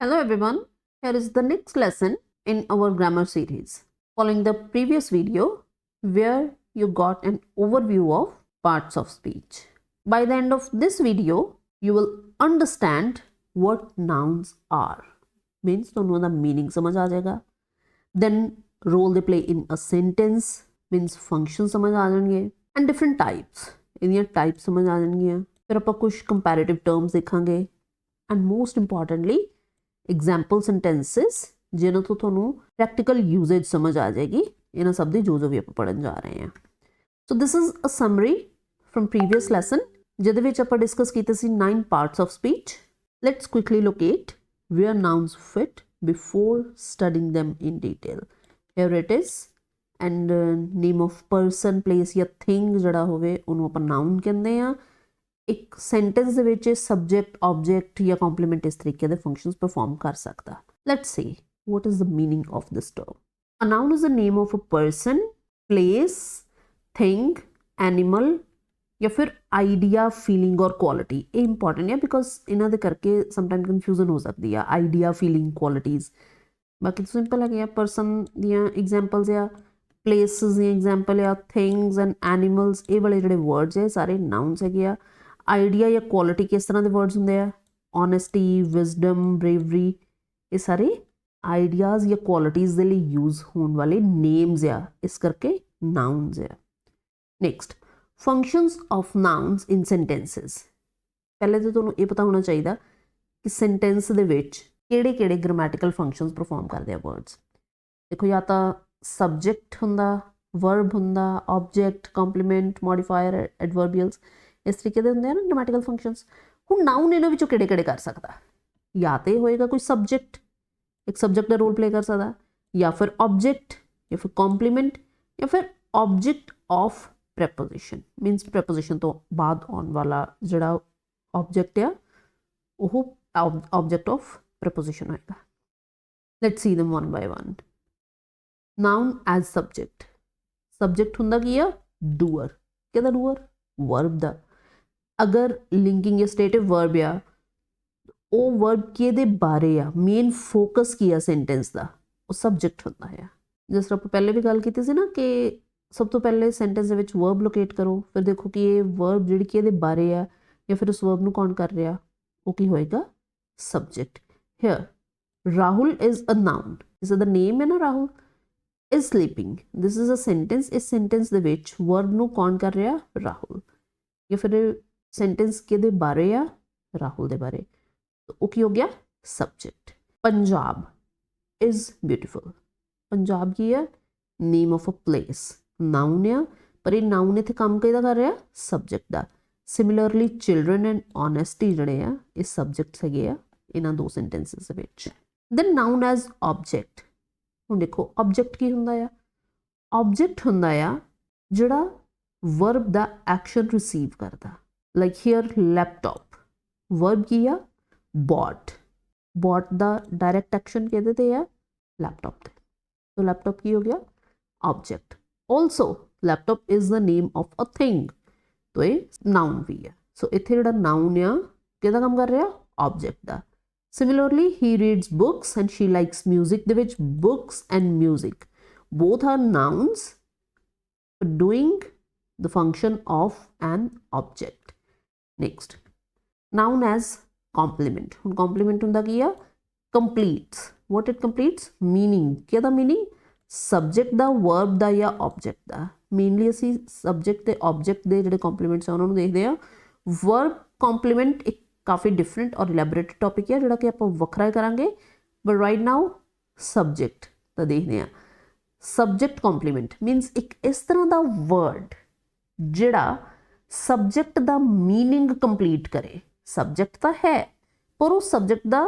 Hello everyone, here is the next lesson in our grammar series. Following the previous video where you got an overview of parts of speech. By the end of this video, you will understand what nouns are. Means ਤੁਹਾਨੂੰ ਦਾ meaning ਸਮਝ ਆ ਜਾਏਗਾ. Then role they play in a sentence means function ਸਮਝ ਆ ਜਾਣਗੇ and different types. ਇਹਦੀਆਂ types ਸਮਝ ਆ ਜਾਣਗੀਆਂ. ਫਿਰ ਆਪਾਂ ਕੁਝ comparative terms ਦੇਖਾਂਗੇ and most importantly example sentences जिन्हों तो थोनों प्रैक्टिकल यूजेज समझ आ जाएगी इन्हों सब दी जो भी आप पढ़न जा रहे हैं. So this is a summary from previous lesson जिहदे विच आपां डिस्कस कीते सी 9 parts of speech. Let's quickly locate where nouns fit before studying them in detail. Here it is and name of person place या thing जिहड़ा होवे उहनूं आपां नाउन कहंदे आ. एक सेंटेंस दे विच सबजैक्ट ऑब्जैक्ट या कॉम्पलीमेंट इस तरीके के फंक्शंस परफॉर्म कर सकता. Let's see what is the meaning of this term. A noun is the name of a person, place, thing, animal या फिर आइडिया, फीलिंग और क्वालिटी. ये इंपॉर्टेंट है बिकॉज इन्हां दे करके समटाइम कन्फ्यूजन हो सकती है. आइडिया, फीलिंग, क्वालिटीज़ बाकी तो सिंपल है. पर्सन दियां एग्जाम्पल्स या प्लेसिस दी एग्जाम्पल या थिंग्स एंड एनिमल्स ये वाले जिहड़े वर्ड्स है सारे नाउन्स है. आइडिया या क्वालिटी किस तरह के वर्ड्स होंगे आ. ऑनेस्टी, विजडम, ब्रेवरी ये सारे आइडियाज़ या क्वालिटीज़ के लिए यूज़ होने वाले नेम्स आ, इस करके नाउन्स आ. Next functions of nouns in sentences. पहले तो तुहानूं ये पता होना चाहिए कि सेंटेंस दे विच किहड़े ग्रामैटिकल फंक्शंस परफॉर्म करते हैं वर्ड्स. देखो या तो सबजैक्ट हुंदा, वर्ब हुंदा, ऑब्जैक्ट, कॉम्पलीमेंट, मॉडिफायर, एडवर्बियल्स इस तरीके के होंगे ना ग्रामैटिकल फंक्शंस. हुण नाउन इन्हां विचों किहड़े कर सकता. या तो होएगा कोई सबजैक्ट, एक सबजैक्ट का रोल प्ले कर सकता, या फिर ऑब्जैक्ट, या फिर कॉम्पलीमेंट, या फिर ऑब्जैक्ट ऑफ प्रैपोजिशन. मीनस प्रैपोजिशन तो बाद आने वाला जिहड़ा ऑब्जैक्ट आ वो ऑब्जैक्ट ऑफ प्रैपोजिशन होएगा. Let's see them one by one. Noun as subject. Subject हुंदा की आ डूअर. किहदा डूअर? वर्ब दा. अगर लिंकिंग या स्टेटिव वर्ब आ वो वर्ब किहदे बारे आ, मेन फोकस की आ सेंटेंस का, वो सबजैक्ट होता है. जिस तरह पहले भी गल की ना कि सब तो पहले सेंटेंस विच वर्ब लोकेट करो, फिर देखो कि ये वर्ब जिहड़ी किहदे बारे आ या फिर उस वर्ब नूं कौन कर रहा, वो की होएगा subject. Here Rahul is a noun. Is the name है ना Rahul. Is sleeping. This is a sentence. इस सेंटेंस दे विच वर्ब नूं कौन कर रहा? राहुल. या फिर सेंटेंस किहदे बारे आ? राहुल दे बारे. तो वो की हो गया subject. Punjab is beautiful. Punjab की है name of a place. Noun आ पर ये नाउन इत्थे काम किहदा कर रहा? सबजैक्ट दा. सिमिलरली चिल्ड्रन एंड ऑनेस्टी जिहड़े आ ये सबजैक्ट्स हैगे आ इन्हां दो सेंटेंसिस दे विच. Then noun as object. हुण देखो ऑब्जैक्ट की हुंदा आ. ऑब्जैक्ट हुंदा आ जिहड़ा वर्ब दा एक्शन रिसीव करता. Like here laptop. वर्ब की आ बॉट. बॉट दा डायरैक्ट एक्शन कहते थे आ लैपटॉप ते. तो लैपटॉप की हो गया object. Also laptop is the name of a thing. तो ये नाउन भी है. सो इत्थे जिहड़ा नाउन आ किहदा काम कर रहा? ऑब्जैक्ट दा. Similarly he reads books and she likes music. दे विच books and music both are nouns doing the function of an object. Next, noun as complement. Complement ਹੁੰਦਾ ਕੀ ਆ? Completes. What it completes? Meaning. ਕਿਹਦਾ meaning? Subject ਦਾ, verb ਦਾ ਜਾਂ object ਦਾ. Mainly ਅਸੀਂ subject ਤੇ object ਦੇ ਜਿਹੜੇ complements ਆ ਉਹਨਾਂ ਨੂੰ ਦੇਖਦੇ ਆ. Verb complement ਇੱਕ ਕਾਫੀ different ਔਰ elaborate topic ਹੈ ਜਿਹੜਾ ਕਿ ਆਪਾਂ ਵੱਖਰਾ ਕਰਾਂਗੇ. But right now subject ਤਾਂ ਦੇਖਦੇ ਆ. Subject complement means ਇੱਕ ਇਸ ਤਰ੍ਹਾਂ ਦਾ word ਜਿਹੜਾ सबजैक्ट का मीनिंग कंप्लीट करे. सबजैक्ट तो है पर उस सबजैक्ट का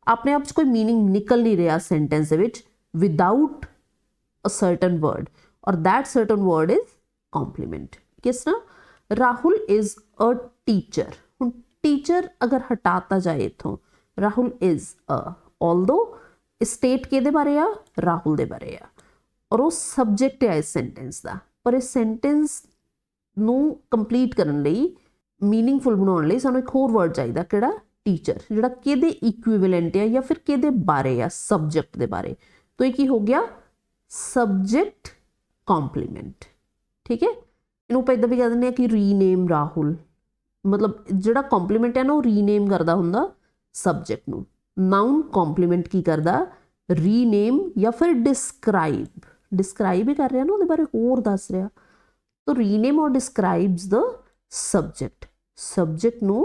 अपने आप कोई मीनिंग निकल नहीं रहा sentence without a certain word और that certain word is complement. किस तरह? Rahul is a teacher. हुण टीचर अगर हटाता जाए इथों Rahul is a, although state किहदे बारे आ? राहुल दे बारे आ और वो सबजैक्ट है इस सेंटेंस का. पर इस सेंटेंस ਨੂੰ ਕੰਪਲੀਟ ਕਰਨ ਲਈ मीनिंगफुल बनाने ਲਈ ਸਾਨੂੰ एक होर वर्ड चाहिए किहड़ा? टीचर ਜਿਹੜਾ ਕਿਹਦੇ ਇਕੁਇਵਲੈਂਟ ਆ ਜਾਂ ਫਿਰ ਕਿਹਦੇ ਬਾਰੇ ਆ ਸਬਜੈਕਟ ਦੇ ਬਾਰੇ तो ये की हो गया सब्जेक्ट कॉम्प्लीमेंट ठीक है इनू ਆਪਾਂ इदां भी कह दिंदे आ कि रीनेम राहुल मतलब ਜਿਹੜਾ कॉम्प्लीमेंट है ना वो रीनेम करदा हुंदा सब्जेक्ट नू नाउन कॉम्प्लीमेंट की करदा रीनेम या फिर डिस्क्राइब ही कर रहा ना उहदे बारे होर दस रहा तो रीनेम और डिस्क्राइब्स द सब्जेक्ट नू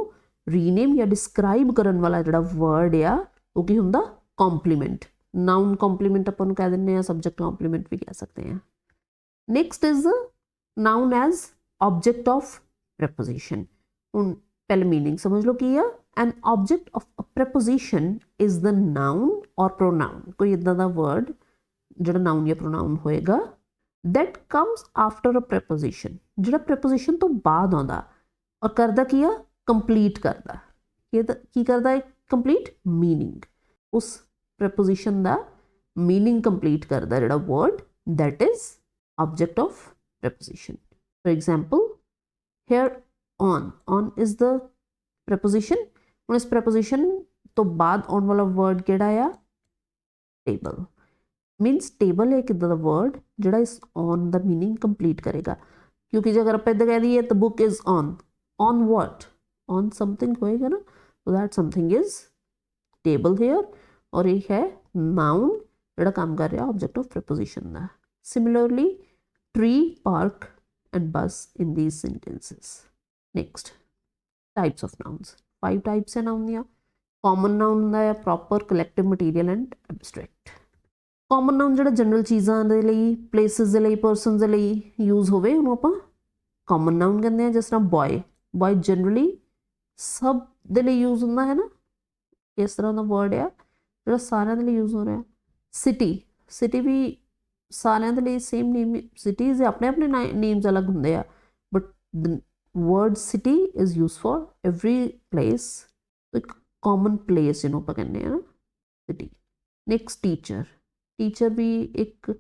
रीनेम या डिस्क्राइब करन वाला जिहड़ा वर्ड आ वो की हुंदा कॉम्प्लीमेंट नाउन कॉम्प्लीमेंट अपन कह दें सब्जेक्ट कॉम्प्लीमेंट भी कह सकते हैं next is noun as object of preposition हुण पहले मीनिंग समझ लो की है an object of a preposition is the noun और प्रोनाउन कोई इदा दा वर्ड जिहड़ा नाउन या प्रोनाउन होएगा that comes after a preposition जिहड़ा प्रपोजिशन तो बाद आउंदा और करदा की है कंप्लीट करदा की करदा है कंप्लीट मीनिंग उस प्रपोजिशन दा मीनिंग कंप्लीट करदा जिहड़ा word that is object of preposition for example hair on is the preposition हुण इस प्रपोजिशन तो बाद आने वाला वर्ड किहड़ा आ टेबल मीनस टेबल है किदा दा वर्ड जिहड़ा इस ऑन द मीनिंग कंप्लीट करेगा क्योंकि जे अगर आप इदां कह दईए the book is on what on something होएगा ना तो that something is table here और एक है नाउन जिहड़ा काम कर रहा ऑब्जेक्ट ऑफ प्रपोजिशन दा similarly tree park and bus in these sentences next types of nouns 5 types है नाउन दियां कॉमन नाउन हुंदा है proper collective material and abstract common noun जिहड़ा जनरल चीज़ां दे लई प्लेसिस दे लई पर्सन दे लई यूज़ होवे उहनूं आपां कॉमन नाउन कहंदे आ जिस तरह बॉय जनरली सब दे लई यूज़ हुंदा है ना इस तरह दा वर्ड है जिहड़ा सारिਆਂ ਦੇ ਲਈ यूज़ हो रहा सिटी भी सारिਆਂ ਦੇ ਲਈ सेम नेम सिटीज़ अपने अपने नेम्स अलग ਹੁੰਦੇ ਆ but the World City is use for every place एक कॉमन प्लेस जिन्हों ਆਪਾਂ ਕਹਿੰਦੇ ਆ ਨਾ सिटी नेक्स्ट टीचर भी एक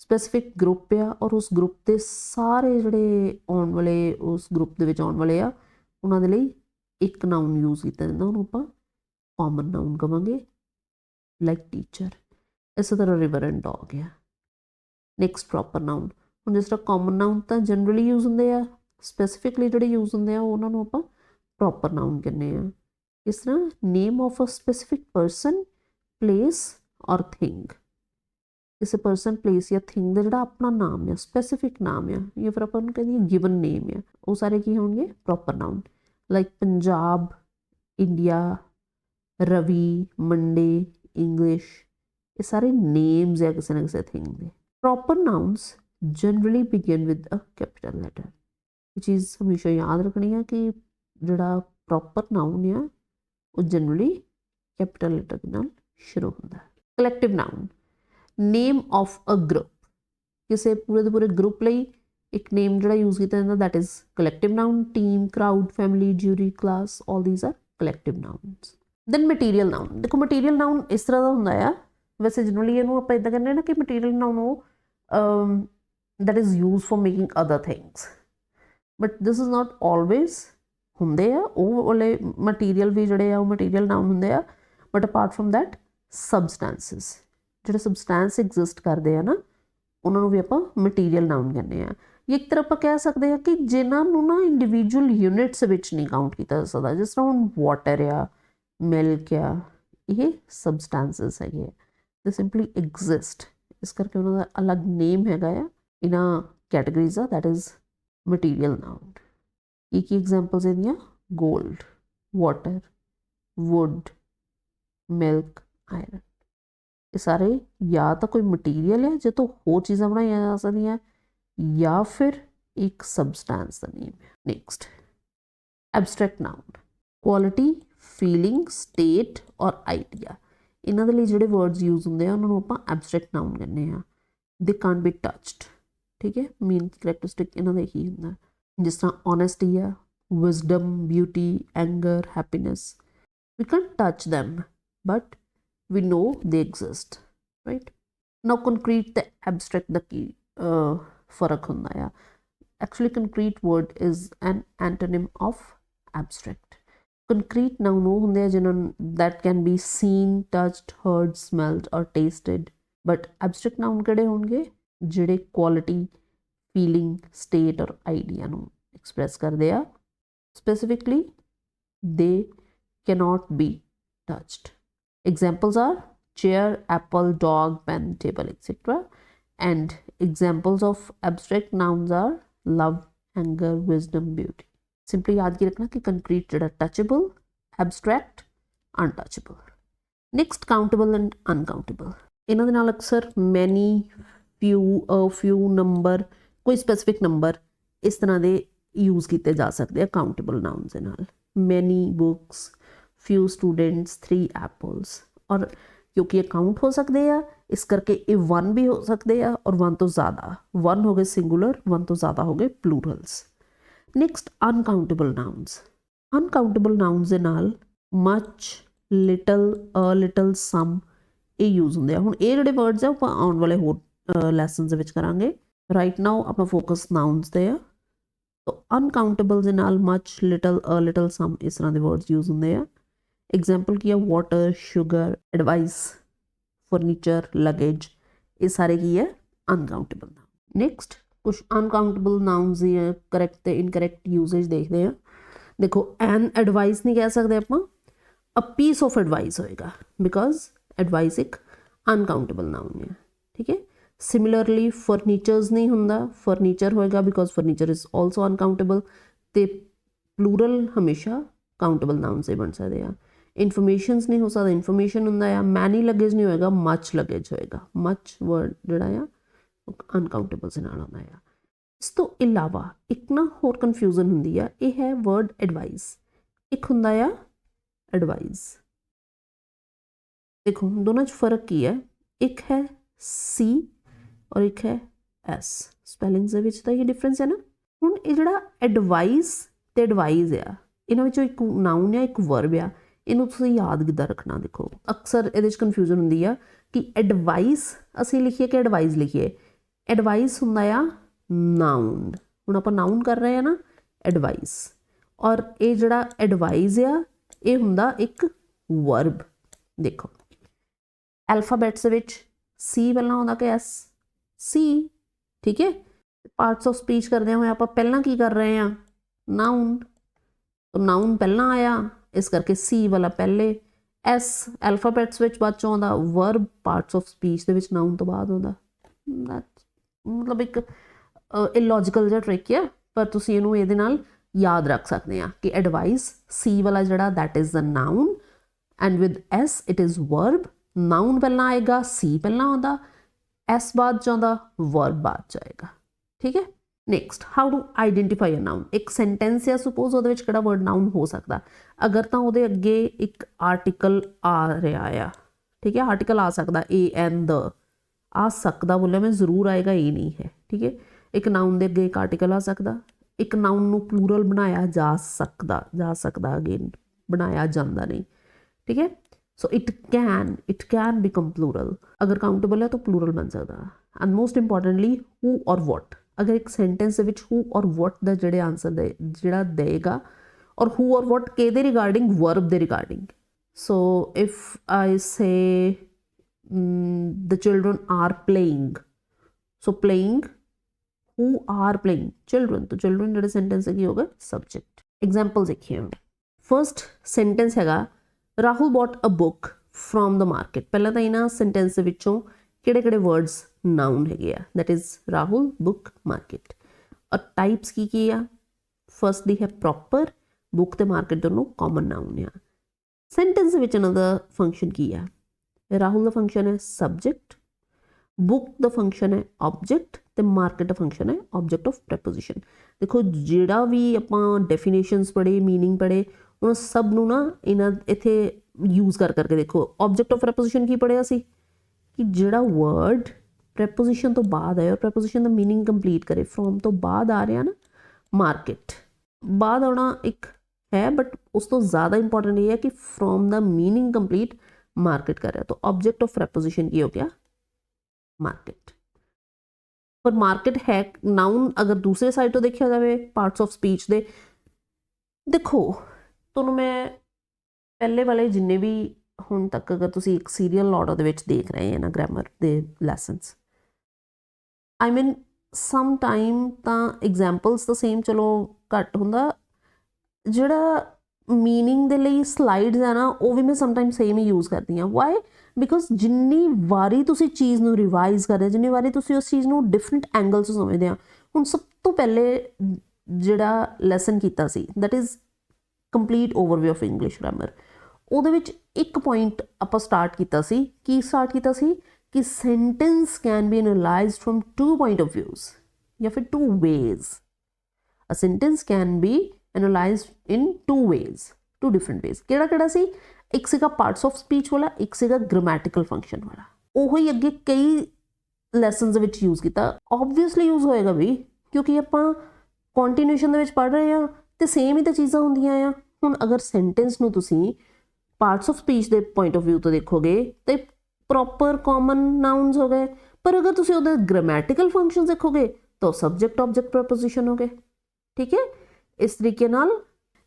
स्पैसिफिक ग्रुप आ और उस ग्रुप के सारे ਜਿਹੜੇ ਆਉਣ ਵਾਲੇ उस ग्रुप ਦੇ ਵਿੱਚ ਆਉਣ ਵਾਲੇ ਆ ਉਹਨਾਂ ਦੇ ਲਈ ਇੱਕ ਨਾउन यूज़ ਕੀਤਾ ਜਾਂਦਾ ਉਹਨੂੰ ਆਪਾਂ कॉमन नाउन कहांगे लाइक टीचर इस तरह रिवर एंड डॉग है नेक्स्ट प्रॉपर नाउन हुण जिस तरह कॉमन नाउन तो जनरली यूज़ होंगे आ स्पैसिफिकली जिहड़े यूज़ होंगे उन्होंने आपां प्रॉपर नाउन कहने आ इस तरह name of a specific person place और थिंग किसी परसन प्लेस या थिंग का जिहड़ा अपना नाम है स्पैसिफिक नाम है या फिर आपां कह दईए गिवन नेम है वो सारे की होंगे proper noun like Punjab India Ravi Monday English ये सारे नेम्स है किसी न किसी थिंग के proper nouns generally begin with a capital letter ये चीज़ हमेशा याद रखनी है कि जिहड़ा प्रॉपर नाउन है वो जनरली कैपिटल लैटर के नाल शुरू होता है collective noun name of a group किसी पूरे के पूरे ग्रुप लई एक नेम जिहड़ा यूज़ किया जाता that is collective noun team crowd family jury class all these are collective nouns then material noun देखो मटीरियल नाउन इस तरह का होंदा आ वैसे जनरली इनू आप इदां कहने ना कि मटीरियल नाउन वो that is use for making other things but this is not always होंदे आ वो वाले मटीरियल भी जिहड़े आ मटीरियल नाउन होंदे आ बट अपार्ट फ्रॉम दैट सबसटैंसिस जिहड़े सबसटैंस एग्जिस्ट करते हैं ना उन्होंने भी आप मटीरियल नाउन कहने आ एक तरह आप कह सकते हैं कि जिन्होंने ना इंडिविजुअल यूनिट्स विच नहीं काउंट किया जा सकता जिस तरह हुण वाटर आ मिल्क आ ये सबसटैंसिस है दे सिंपली एग्जिस्ट इस करके उन्होंने अलग नेम हैगा आ इन्हां कैटेगरीज आ दैट इज़ मटीरियल नाउन एक एग्जाम्पल्स है gold water wood milk iron ये सारे या तो कोई मटीरियल है जो तो होर चीज़ां बनाई जा सकदियां या फिर एक सबसटैंस का नेम है next abstract noun quality feeling state और आइडिया इन्हां दे लई जिहड़े वर्ड्स यूज़ होंदे आ उन्हां नूं आपां एब्सट्रैक्ट नाउन कहने आ दे कांट बी टच्ड ठीक है मेन करैक्टरिस्टिक इन्हां दा ही हुंदा जिस तरह ऑनेस्टी है wisdom beauty anger happiness we can touch them but we know they exist right now concrete the abstract the key फर्क होंदा है actually concrete word is an antonym of abstract concrete noun ਉਹ ਹੁੰਦੇ ਆ ਜਿਨ੍ਹਾਂ ਨੂੰ that can be seen, touched, heard, smelled or tasted, but abstract noun ਕਿਹੜੇ ਹੋਣਗੇ ਜਿਹੜੇ quality, feeling, state or idea ਨੂੰ express ਕਰਦੇ ਆ। specifically they cannot be touched. Examples are chair, apple, dog, pen, table, etc. And examples of abstract nouns are love, anger, wisdom, beauty. Simply याद की रखना कि concrete जड़ा touchable, abstract, untouchable. Next, countable and uncountable. इन्हां दे नाल अक्सर many, few, a few, number, कोई specific number इस तरह दे यूज़ किए जा सकते हैं countable nouns दे नाल। many books, few students, 3 apples। और क्योंकि ये काउंट हो सकते हैं इस करके ये 1 भी हो सकते हैं और 1 तो ज़्यादा, 1 हो गए सिंगुलर, 1 तो ज़्यादा हो गए plurals. Next uncountable nouns. Uncountable nouns दे नाल much, little, a little, some ये यूज़ होंगे। हुण ये जिहड़े वर्ड्स है वो आउण वाले होर लैसनस दे विच करांगे। राइट नाउ अपना फोकस नाउन्स ते है। तो अनकाउंटेबल दे नाल मच, लिटल, अ लिटल, सम इस तरह के वर्ड्स यूज़ होंगे। एग्जाम्पल की है water, sugar, advice, furniture, luggage, ये सारे की है अनकाउंटेबल नाउन। नेक्स्ट कुछ अनकाउंटेबल नाउन्स ही है करैक्ट ते इनकरैक्ट यूजेज देखते हैं। देखो एन एडवाइस नहीं कह सकते आप, अ पीस ऑफ एडवाइस होएगा बिकॉज एडवाइस एक अनकाउंटेबल नाउन है। ठीक है। सिमिलरली फर्नीचर्स नहीं होंदा, फर्नीचर होएगा because furniture is also uncountable. तो प्लूरल हमेशा काउंटेबल नाउन से बन सकते हैं। इनफॉर्मेशनस नहीं हो सकता, इनफॉर्मेशन होंदा है। मैनी लगेज नहीं होएगा, मच लगेज होएगा। मच वर्ड जिहड़ा आ अनकाउंटेबल से नाल आउंदा है। इस तो इलावा एक ना होर कन्फ्यूजन हुंदी है, ये है वर्ड एडवाइस। एक हुंदा आ एडवाइस। देखो दोनों च फर्क की है, एक है सी और एक है एस। स्पैलिंग्स दे विच तां ये डिफरेंस है ना। हुण ये जिहड़ा एडवाइस ते एडवाइस आ, इन्हां विचों एक नाउन आ एक वर्ब आ। इनू तुसीं याद किद्दां रखना। देखो अक्सर ये कन्फ्यूजन होंदी है कि एडवाइस असीं लिखिए कि एडवाइस लिखिए। एडवाइस हुंदा आ नाउन। हुण आपां नाउन कर रहे हैं ना एडवाइस, और ये जिहड़ा एडवाइस आ ये हुंदा एक वर्ब। देखो एल्फाबैट्स विच सी पहलां आउंदा कि एस, सी। ठीक है। पार्ट्स ऑफ स्पीच करदे होए आपां पहलां की कर रहे हैं नाउन, तो नाउन पहलां आया इस करके सी वाला पहले, एस एल्फाबैट्स विच बाद चों आउंदा, वर्ब पार्ट्स ऑफ स्पीच दे विच नाउन तो बाद आउंदा। मतलब एक इलॉजिकल जिहा ट्रिक है, पर तुसीं इहनूं इहदे नाल याद रख सकते हैं कि एडवाइस सी वाला जिहड़ा that is the noun and with S it is verb. Noun पहलां आएगा, सी पहलां आउंदा, एस बाद च आउंदा, वर्ब बाद च आएगा। ठीक है। Next how to identify a noun. एक सेंटेंस या सुपोज वो किहड़ा वर्ड नाउन हो सकता अगर तो वो अगे एक आर्टिकल आ रहा आ। ठीक है। आर्टिकल आ सकता ए एन द आ सकता बोलिया मैं जरूर आएगा, ये नहीं है। ठीक है। एक नाउन के अगे एक आर्टिकल आ सकता, एक नाउन नू प्लूरल बनाया जा सकता अगेन बनाया जाता नहीं। ठीक है। So it can become plural. अगर काउंटेबल है तो प्लूरल बन सकता। एंड मोस्ट इंपॉर्टेंटली हू और वॉट। अगर एक सेंटेंस विच हू और वॉट का जिहड़े आंसर दे जिहड़ा देगा, और हू और वॉट के रिगार्डिंग, वर्ब दे regarding. So if I say the children are playing, so playing who are playing children, तो चिल्ड्रन जिहड़े सेंटेंस की होगा सब्जेक्ट। एग्जाम्पल देखिए। फर्स्ट सेंटेंस हैगा Rahul bought a book from the market. पहला तो इन्हां सेंटेंस विचों किहड़े वर्ड्स नाउन है that is Rahul, book, market. और टाइप्स की आ, फर्स्ट दी है प्रॉपर, बुक ते मार्केट दोनों common noun uh. Sentence which इन्हां दा फंक्शन की आ, राहुल का फंक्शन है सब्जेक्ट, बुक का फंक्शन है ऑब्जेक्ट, तो मार्केट का फंक्शन है ऑब्जेक्ट ऑफ प्रैपोजिशन। देखो जिहड़ा भी आपां डेफिनेशनस पढ़े, मीनिंग पढ़े, उन सब नूं ना इन्हां इत्थे यूज़ कर करके देखो। ऑब्जेक्ट ऑफ प्रैपोजिशन की पढ़िया सी कि जिहड़ा वर्ड प्रैपोजिशन तो बाद आए और प्रैपोजिशन का मीनिंग कंप्लीट करे। फ्रॉम तो बाद आ रहा ना मार्केट, बाद आना एक है, बट उस तो ज़्यादा इंपॉर्टेंट ये है कि from the meaning complete market कर रहा है। तो ऑब्जेक्ट ऑफ प्रैपोजिशन की हो गया मार्केट। पर मार्केट है नाउन अगर दूसरे साइड तो देखा जाए पार्ट्स ऑफ स्पीच दे। देखो ਤੁਹਾਨੂੰ ਮੈਂ ਪਹਿਲੇ ਵਾਲੇ ਜਿੰਨੇ ਵੀ ਹੁਣ ਤੱਕ ਅਗਰ ਤੁਸੀਂ ਇੱਕ ਸੀਰੀਅਲ ਆਰਡਰ ਦੇ ਵਿੱਚ ਦੇਖ ਰਹੇ ਹੈ ਨਾ ਗ੍ਰਾਮਰ ਦੇ ਲੈਸਨਸ, ਆਈ ਮੀਨ ਸਮ ਟਾਈਮ ਤਾਂ ਐਗਜ਼ਾਮਪਲਸ ਤਾਂ ਸੇਮ ਚਲੋ ਘੱਟ ਹੁੰਦਾ, ਜਿਹੜਾ ਮੀਨਿੰਗ ਦੇ ਲਈ ਸਲਾਈਡਸ ਹੈ ਨਾ ਉਹ ਵੀ ਮੈਂ ਸਮਟਾਈਮ ਸੇਮ ਹੀ ਯੂਜ਼ ਕਰਦੀ ਹਾਂ। ਵਾਈ? ਬਿਕੋਜ਼ ਜਿੰਨੀ ਵਾਰੀ ਤੁਸੀਂ ਚੀਜ਼ ਨੂੰ ਰਿਵਾਈਜ਼ ਕਰਦੇ, ਜਿੰਨੀ ਵਾਰੀ ਤੁਸੀਂ ਉਸ ਚੀਜ਼ ਨੂੰ ਡਿਫਰੈਂਟ ਐਂਗਲ ਤੋਂ ਸਮਝਦੇ ਆ। ਹੁਣ ਸਭ ਤੋਂ ਪਹਿਲੇ ਜਿਹੜਾ ਲੈਸਨ ਕੀਤਾ ਸੀ that is complete overview of English grammar, ਉਹਦੇ ਵਿੱਚ ਇੱਕ ਪੁਆਇੰਟ ਆਪਾਂ ਸਟਾਰਟ ਕੀਤਾ ਸੀ। ਕੀ ਸਟਾਰਟ ਕੀਤਾ ਸੀ ਕਿ sentence can be analysed from 2 point of views ਜਾਂ ਫਿਰ 2 ways। A sentence can be analysed in 2 ways, 2 different ways। ਕਿਹੜਾ ਸੀ? ਇੱਕ ਸੀਗਾ ਪਾਰਟਸ ਆਫ ਸਪੀਚ ਵਾਲਾ, ਇੱਕ ਸੀਗਾ ਗ੍ਰਾਮੈਟੀਕਲ ਫੰਕਸ਼ਨ ਵਾਲਾ। ਉਹ ਹੀ ਅੱਗੇ ਕਈ ਲੈਸਨਸ ਦੇ ਵਿੱਚ ਯੂਜ਼ ਕੀਤਾ। ਓਬਵੀਅਸਲੀ ਯੂਜ਼ ਹੋਏਗਾ ਵੀ, ਕਿਉਂਕਿ ਆਪਾਂ ਕੰਟੀਨਿਊਸ਼ਨ ਦੇ ਵਿੱਚ ਪੜ੍ਹ ਰਹੇ ਹਾਂ ਤੇ ਸੇਮ ਹੀ ਤਾਂ ਚੀਜ਼ਾਂ ਹੁੰਦੀਆਂ ਆ। ਹੁਣ ਅਗਰ ਸੈਂਟੈਂਸ ਨੂੰ ਤੁਸੀਂ ਪਾਰਟਸ ਆਫ ਸਪੀਚ ਦੇ ਪੁਆਇੰਟ ਆਫ ਵਿਊ ਤੋਂ ਦੇਖੋਗੇ ਤੇ ਪ੍ਰੋਪਰ ਕਾਮਨ ਨਾਊਨਸ ਹੋ ਗਏ, ਪਰ ਅਗਰ ਤੁਸੀਂ ਉਹਦੇ ਗ੍ਰਾਮੈਟੀਕਲ ਫੰਕਸ਼ਨਸ ਦੇਖੋਗੇ ਤਾਂ ਸਬਜੈਕਟ ਆਬਜੈਕਟ ਪ੍ਰਪੋਜੀਸ਼ਨ ਹੋ ਗਏ। ਠੀਕ ਹੈ, ਇਸ ਤਰੀਕੇ ਨਾਲ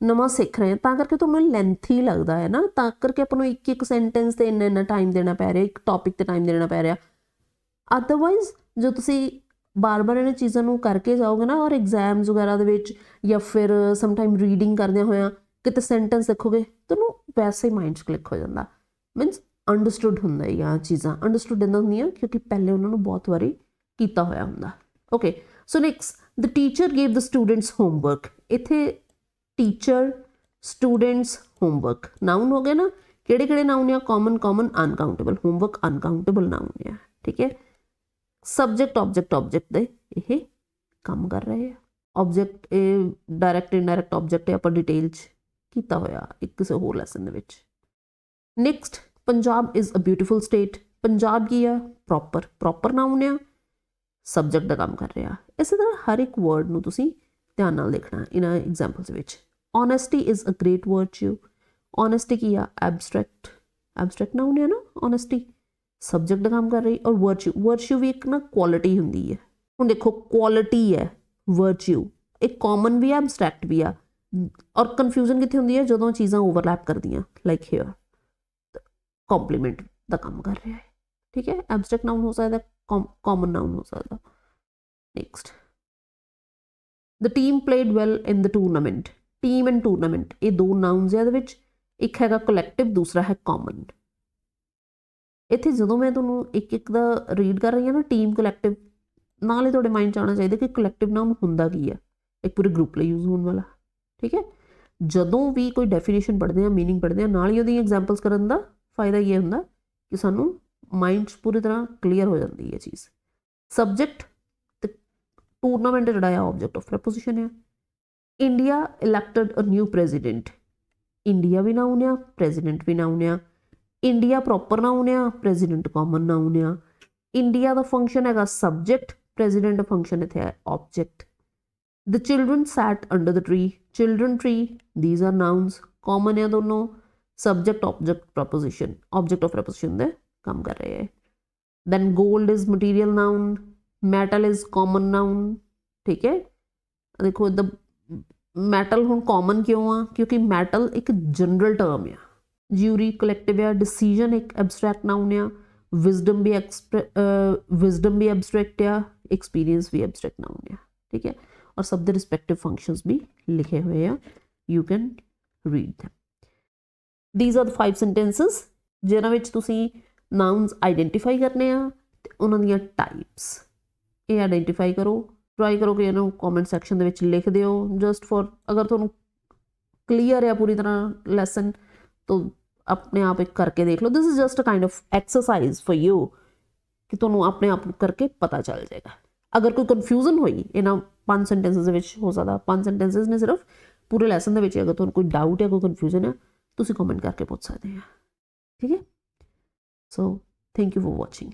ਨਵਾਂ ਸਿੱਖ ਰਹੇ ਹਾਂ ਤਾਂ ਕਰਕੇ ਤੁਹਾਨੂੰ ਲੈਂਥੀ ਲੱਗਦਾ ਹੈ ਨਾ, ਤਾਂ ਕਰਕੇ ਆਪਾਂ ਨੂੰ ਇੱਕ ਸੈਂਟੈਂਸ ਤੇ ਇੰਨਾ ਟਾਈਮ ਦੇਣਾ ਪੈ ਰਿਹਾ, ਇੱਕ ਟੌਪਿਕ ਤੇ ਟਾਈਮ ਦੇਣਾ ਪੈ ਰਿਹਾ। ਅਦਰਵਾਈਜ਼ ਜੋ ਤੁਸੀਂ ਬਾਰ-ਬਾਰ ਇਹਨਾਂ ਚੀਜ਼ਾਂ ਨੂੰ ਕਰਕੇ ਜਾਓਗੇ ਨਾ ਔਰ ਐਗਜ਼ਾਮਸ ਵਗੈਰਾ ਦੇ ਵਿੱਚ ਜਾਂ ਫਿਰ ਸਮਟਾਈਮ ਰੀਡਿੰਗ ਕਰਦਿਆਂ ਹੋਇਆਂ ਕਿਤੇ ਸੈਂਟੈਂਸ ਦੇਖੋਗੇ ਤੁਹਾਨੂੰ ਵੈਸੇ ਹੀ ਮਾਈਂਡ 'ਚ ਕਲਿੱਕ ਹੋ ਜਾਂਦਾ। ਮੀਨਸ ਅੰਡਰਸਟੂਡ ਹੁੰਦਾ ਹੀ ਆ ਚੀਜ਼ਾਂ, ਅੰਡਰਸਟੂਡ ਇੱਦਾਂ ਹੁੰਦੀਆਂ ਕਿਉਂਕਿ ਪਹਿਲੇ ਉਹਨਾਂ ਨੂੰ ਬਹੁਤ ਵਾਰੀ ਕੀਤਾ ਹੋਇਆ ਹੁੰਦਾ। ਓਕੇ, ਸੋ ਨੈਕਸਟ, ਦ ਟੀਚਰ ਗੇਵ ਦ ਸਟੂਡੈਂਟਸ ਹੋਮਵਰਕ। ਇੱਥੇ ਟੀਚਰ, ਸਟੂਡੈਂਟਸ, ਹੋਮਵਰਕ ਨਾਊਨ ਹੋ ਗਏ ਨਾ। ਕਿਹੜੇ ਨਾਊਨ ਆ? Common, uncountable. Homework uncountable known ਆ। ਠੀਕ ਹੈ, ਸਬਜੈਕਟ ਆਬਜੈਕਟ ਦੇ ਇਹ ਕੰਮ ਕਰ ਰਹੇ ਆ। ਆਬਜੈਕਟ ਇਹ ਡਾਇਰੈਕਟ ਇਨਡਾਇਰੈਕਟ ਆਬਜੈਕਟ ਆਪਾਂ ਡਿਟੇਲ 'ਚ ਕੀਤਾ ਹੋਇਆ ਇੱਕ ਕਿਸੇ ਹੋਰ ਲੈਸਨ ਦੇ ਵਿੱਚ। Next, Punjab is a beautiful state. Punjab ਕੀ ਆ? ਪ੍ਰੋਪਰ ਨਾਊਨ ਆ, ਸਬਜੈਕਟ ਦਾ ਕੰਮ ਕਰ ਰਿਹਾ। ਇਸੇ ਤਰ੍ਹਾਂ ਹਰ ਇੱਕ ਵਰਡ ਨੂੰ ਤੁਸੀਂ ਧਿਆਨ ਨਾਲ ਦੇਖਣਾ ਇਹਨਾਂ ਐਗਜ਼ਾਮਪਲਸ ਵਿੱਚ। Honesty is a great virtue. Honesty ਕੀ ਆ? ਐਬਸਟਰੈਕਟ ਨਾਊਨ ਆ ਨਾ ਓਨੈਸਟੀ, ਸਬਜੈਕਟ ਦਾ ਕੰਮ ਕਰ ਰਹੀ। ਔਰ ਵਰਚੂ ਵੀ ਇੱਕ ਨਾ ਕੁਆਲਿਟੀ ਹੁੰਦੀ ਹੈ। ਹੁਣ ਦੇਖੋ ਕੁਆਲਿਟੀ ਹੈ ਵਰਚੂ, ਇਹ ਕਾਮਨ ਵੀ ਆ, ਐਬਸਟਰੈਕਟ ਵੀ ਆ। ਔਰ ਕਨਫਿਊਜ਼ਨ ਕਿੱਥੇ ਹੁੰਦੀ ਹੈ? ਜਦੋਂ ਚੀਜ਼ਾਂ ਓਵਰਲੈਪ ਕਰਦੀਆਂ, ਲਾਈਕ ਹੇਅਰ ਕੰਪਲੀਮੈਂਟ ਦਾ ਕੰਮ ਕਰ ਰਿਹਾ ਹੈ। ਠੀਕ ਹੈ, ਐਬਸਟਰੈਕਟ ਨਾਊਨ ਹੋ ਸਕਦਾ, ਕਾਮਨ ਨਾਊਨ ਹੋ ਸਕਦਾ। Next, the team played well in the tournament. Team and tournament ਇਹ ਦੋ ਨਾਊਨਸ ਹੈ ਇਹਦੇ ਵਿੱਚ। ਇੱਕ ਹੈਗਾ ਕਲੈਕਟਿਵ, ਦੂਸਰਾ ਹੈ ਕਾਮਨ। ਇੱਥੇ ਜਦੋਂ ਮੈਂ ਤੁਹਾਨੂੰ ਇੱਕ ਦਾ ਰੀਡ ਕਰ ਰਹੀ ਹਾਂ ਨਾ, ਟੀਮ, ਕਲੈਕਟਿਵ, ਨਾਲ ਹੀ ਤੁਹਾਡੇ ਮਾਈਂਡ 'ਚ ਆਉਣਾ ਚਾਹੀਦਾ ਕਿ ਕਲੈਕਟਿਵ ਨਾਊਨ ਹੁੰਦਾ ਕੀ ਹੈ, ਇੱਕ ਪੂਰੇ ਗਰੁੱਪ ਲਈ ਯੂਜ਼ ਹੋਣ ਵਾਲਾ। ਠੀਕ ਹੈ, ਜਦੋਂ ਵੀ ਕੋਈ ਡੈਫੀਨੇਸ਼ਨ ਪੜ੍ਹਦੇ ਹਾਂ, ਮੀਨਿੰਗ ਪੜ੍ਹਦੇ ਹਾਂ, ਨਾਲ ਹੀ ਉਹਦੀ ਐਗਜ਼ਾਮਪਲਸ ਕਰਨ ਦਾ ਫਾਇਦਾ ਇਹ ਹੁੰਦਾ ਕਿ ਸਾਨੂੰ ਮਾਈਂਡ 'ਚ ਪੂਰੀ ਤਰ੍ਹਾਂ ਕਲੀਅਰ ਹੋ ਜਾਂਦੀ ਹੈ ਚੀਜ਼। ਸਬਜੈਕਟ ਤੇ ਟੂਰਨਾਮੈਂਟ ਜਿਹੜਾ ਆ ਆਬਜੈਕਟ ਆਫ ਪ੍ਰੈਪੋਜੀਸ਼ਨ ਆ। India elected a new president. India ਵੀ ਨਾਊਨ ਆ, ਪ੍ਰੈਜ਼ੀਡੈਂਟ ਵੀ ਨਾਊਨ ਆ। ਇੰਡੀਆ ਪ੍ਰੋਪਰ ਨਾਊਨ ਆ, ਪ੍ਰੈਜ਼ੀਡੈਂਟ ਕਾਮਨ ਨਾਊਨ ਆ। ਇੰਡੀਆ ਦਾ ਫੰਕਸ਼ਨ ਹੈਗਾ ਸਬਜੈਕਟ, ਪ੍ਰੈਜ਼ੀਡੈਂਟ ਦਾ ਫੰਕਸ਼ਨ ਇੱਥੇ ਹੈ object. The children sat under the tree. Children, tree, these are nouns, common ਹੈ ਦੋਨੋਂ। subject object preposition, object of preposition ਦੇ ਕੰਮ ਕਰ ਰਹੇ ਹੈ। then gold is material noun, metal is common noun। ਠੀਕ ਹੈ, ਦੇਖੋ ਇੱਦਾਂ ਮੈਟਲ ਹੁਣ ਕਾਮਨ ਕਿਉਂ ਆ? ਕਿਉਂਕਿ ਮੈਟਲ ਇੱਕ ਜਨਰਲ ਟਰਮ ਆ। ਜਿਊਰੀ ਕਲੈਕਟਿਵ ਆ। ਡਿਸੀਜਨ ਇੱਕ ਐਬਸਟਰੈਕਟ ਨਾਊਨ ਆ। ਵਿਜ਼ਡਮ ਵੀ ਐਬਸਟਰੈਕਟ ਆ। ਐਕਸਪੀਰੀਅੰਸ ਵੀ ਐਬਸਟਰੈਕਟ ਨਾਊਨ ਆ। ਠੀਕ ਹੈ, ਔਰ ਸਭ ਦੇ ਰਿਸਪੈਕਟਿਵ ਫੰਕਸ਼ਨਸ ਵੀ ਲਿਖੇ ਹੋਏ ਆ, you can read them। these are the 5 sentences ਜਿਹਨਾਂ ਵਿੱਚ ਤੁਸੀਂ ਨਾਊਨਸ ਆਈਡੈਂਟੀਫਾਈ ਕਰਨੇ ਆ ਤੇ ਉਹਨਾਂ ਦੀਆਂ ਟਾਈਪਸ ਇਹ ਆਈਡੈਂਟੀਫਾਈ ਕਰੋ। ਟਰਾਈ ਕਰੋ ਕਿ ਇਹਨੂੰ ਕਮੈਂਟ ਸੈਕਸ਼ਨ ਦੇ ਵਿੱਚ ਲਿਖ ਦਿਓ, ਜਸਟ ਫॉर ਅਗਰ ਤੁਹਾਨੂੰ ਕਲੀਅਰ ਹੈ ਪੂਰੀ ਤਰ੍ਹਾਂ ਲੈਸਨ ਤਾਂ ਆਪਣੇ ਆਪ ਇੱਕ ਕਰਕੇ ਦੇਖ ਲਓ। This is just a kind of exercise for you ਕਿ ਤੁਹਾਨੂੰ ਆਪਣੇ ਆਪ ਕਰਕੇ ਪਤਾ ਚੱਲ ਜਾਏਗਾ। ਅਗਰ ਕੋਈ ਕਨਫਿਊਜ਼ਨ ਹੋਈ ਇਹਨਾਂ 5 ਸੈਂਟੈਂਸਸ ਦੇ ਵਿੱਚ, ਹੋ ਸਕਦਾ 5 ਸੈਂਟੈਂਸਸ ਨੇ ਸਿਰਫ, ਪੂਰੇ ਲੈਸਨ ਦੇ ਵਿੱਚ ਅਗਰ ਤੁਹਾਨੂੰ ਕੋਈ ਡਾਊਟ ਹੈ, ਕੋਈ ਕਨਫਿਊਜ਼ਨ ਹੈ, ਤੁਸੀਂ ਕਮੈਂਟ ਕਰਕੇ ਪੁੱਛ ਸਕਦੇ ਆ। ਠੀਕ ਹੈ, so thank you for watching.